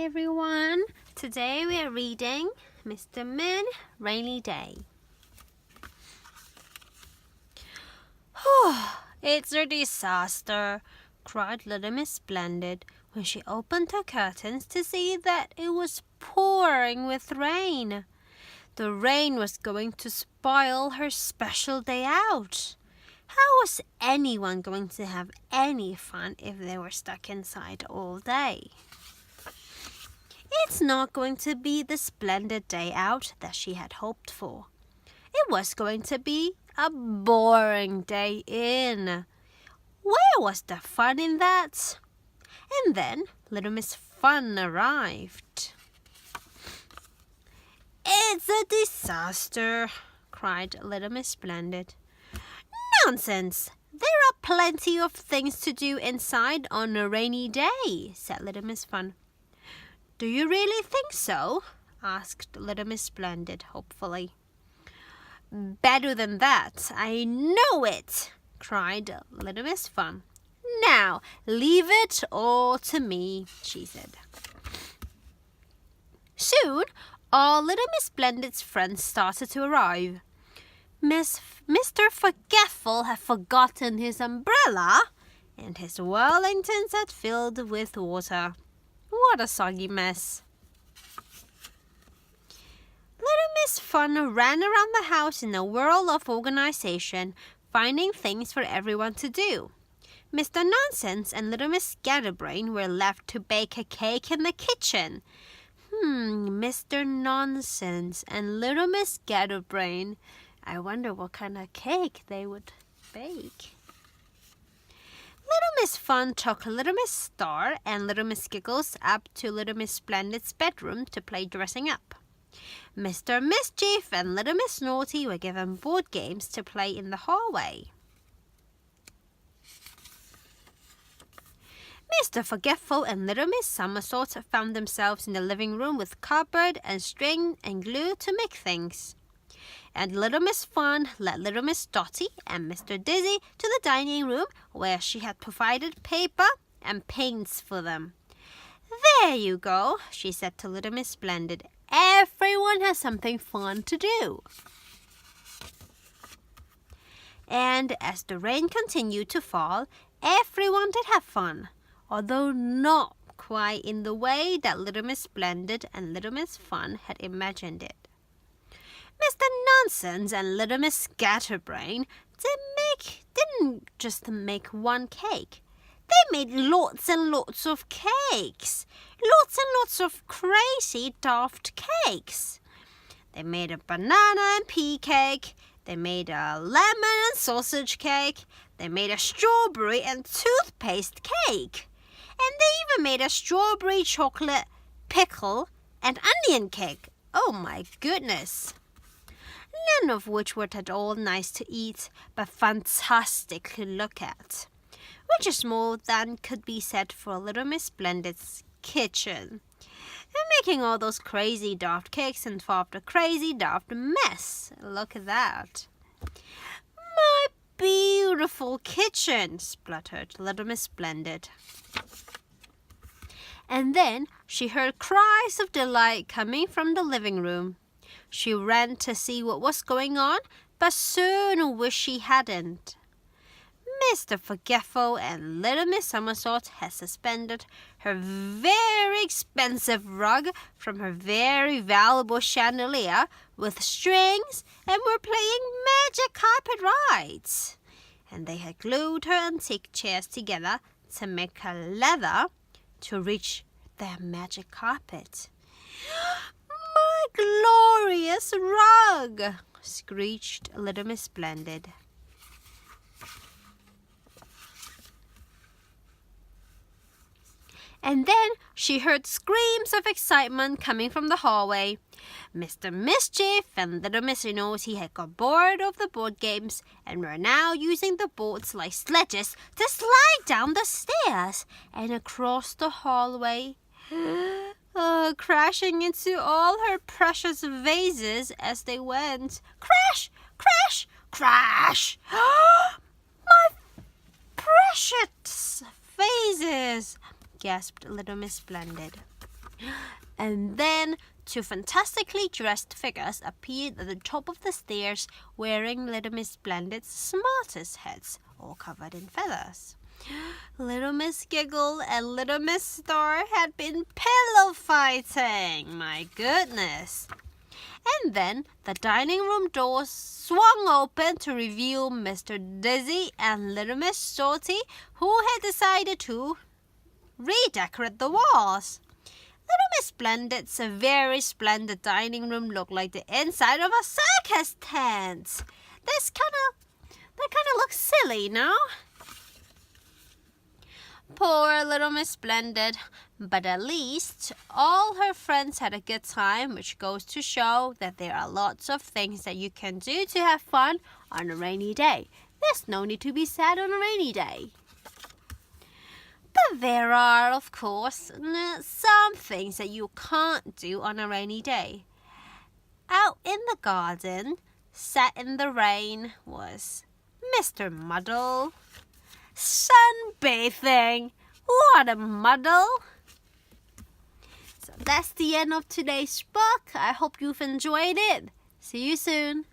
everyone. Today we are reading Mr. Min, Rainy Day. It's a disaster, cried Little Miss Splendid when she opened her curtains to see that it was pouring with rain. The rain was going to spoil her special day out. How was anyone going to have any fun if they were stuck inside all day? It's not going to be the splendid day out that she had hoped for. It was going to be a boring day in. Where was the fun in that? And then Little Miss Fun arrived. It's a disaster, cried Little Miss Splendid. Nonsense! There are plenty of things to do inside on a rainy day, said Little Miss Fun. Do you really think so? Asked Little Miss Splendid hopefully. Better than that, I know it, cried Little Miss Fun. Now, leave it all to me, she said. Soon, all Little Miss Splendid's friends started to arrive. Mr. Forgetful had forgotten his umbrella, and his Wellingtons had filled with water. What a soggy mess. Little Miss Fun ran around the house in a whirl of organization, finding things for everyone to do. Mr. Nonsense and Little Miss Scatterbrain were left to bake a cake in the kitchen. Mr. Nonsense and Little Miss Scatterbrain. I wonder what kind of cake they would bake. Little Miss Fun took Little Miss Star and Little Miss Giggles up to Little Miss Splendid's bedroom to play dressing up. Mr. Mischief and Little Miss Naughty were given board games to play in the hallway. Mr. Forgetful and Little Miss Somersault found themselves in the living room with cardboard and string and glue to make things. And Little Miss Fun led Little Miss Dotty and Mr. Dizzy to the dining room where she had provided paper and paints for them. There you go, she said to Little Miss Splendid. Everyone has something fun to do. And as the rain continued to fall, everyone did have fun, although not quite in the way that Little Miss Splendid and Little Miss Fun had imagined it. Mr. Nonsense and Little Miss Scatterbrain didn't just make one cake. They made lots and lots of cakes. Lots and lots of crazy daft cakes. They made a banana and pea cake. They made a lemon and sausage cake. They made a strawberry and toothpaste cake. And they even made a strawberry chocolate pickle and onion cake. Oh my goodness. None of which were at all nice to eat, but fantastic to look at. Which is more than could be said for Little Miss Splendid's kitchen. And making all those crazy daft cakes involved a crazy daft mess. Look at that. My beautiful kitchen, spluttered Little Miss Splendid. And then she heard cries of delight coming from the living room. She ran to see what was going on, but soon wished she hadn't. Mr. Forgetful and Little Miss Somersault had suspended her very expensive rug from her very valuable chandelier with strings and were playing magic carpet rides. And they had glued her antique chairs together to make a leather to reach their magic carpet. My glorious rug! Screeched Little Miss Splendid. And then she heard screams of excitement coming from the hallway. Mr. Mischief and Little Miss Naughty had got bored of the board games and were now using the boards like sledges to slide down the stairs and across the hallway, crashing into all her precious vases as they went. Crash! Crash! Crash! My precious vases! Gasped Little Miss Splendid. And then 2 fantastically dressed figures appeared at the top of the stairs wearing Little Miss Splendid's smartest hats, all covered in feathers. Little Miss Giggle and Little Miss Star had been pillow fighting. My goodness. And then the dining room doors swung open to reveal Mr. Dizzy and Little Miss Salty, who had decided to redecorate the walls. Little Miss Splendid's very splendid dining room looked like the inside of a circus tent. That kind of looks silly, no? Poor Little Miss Splendid, but at least all her friends had a good time, which goes to show that there are lots of things that you can do to have fun on a rainy day. There's no need to be sad on a rainy day. But there are, of course, some things that you can't do on a rainy day. Out in the garden, sat in the rain, was Mr. Muddle. Sunbathing! What a muddle! So that's the end of today's book. I hope you've enjoyed it. See you soon.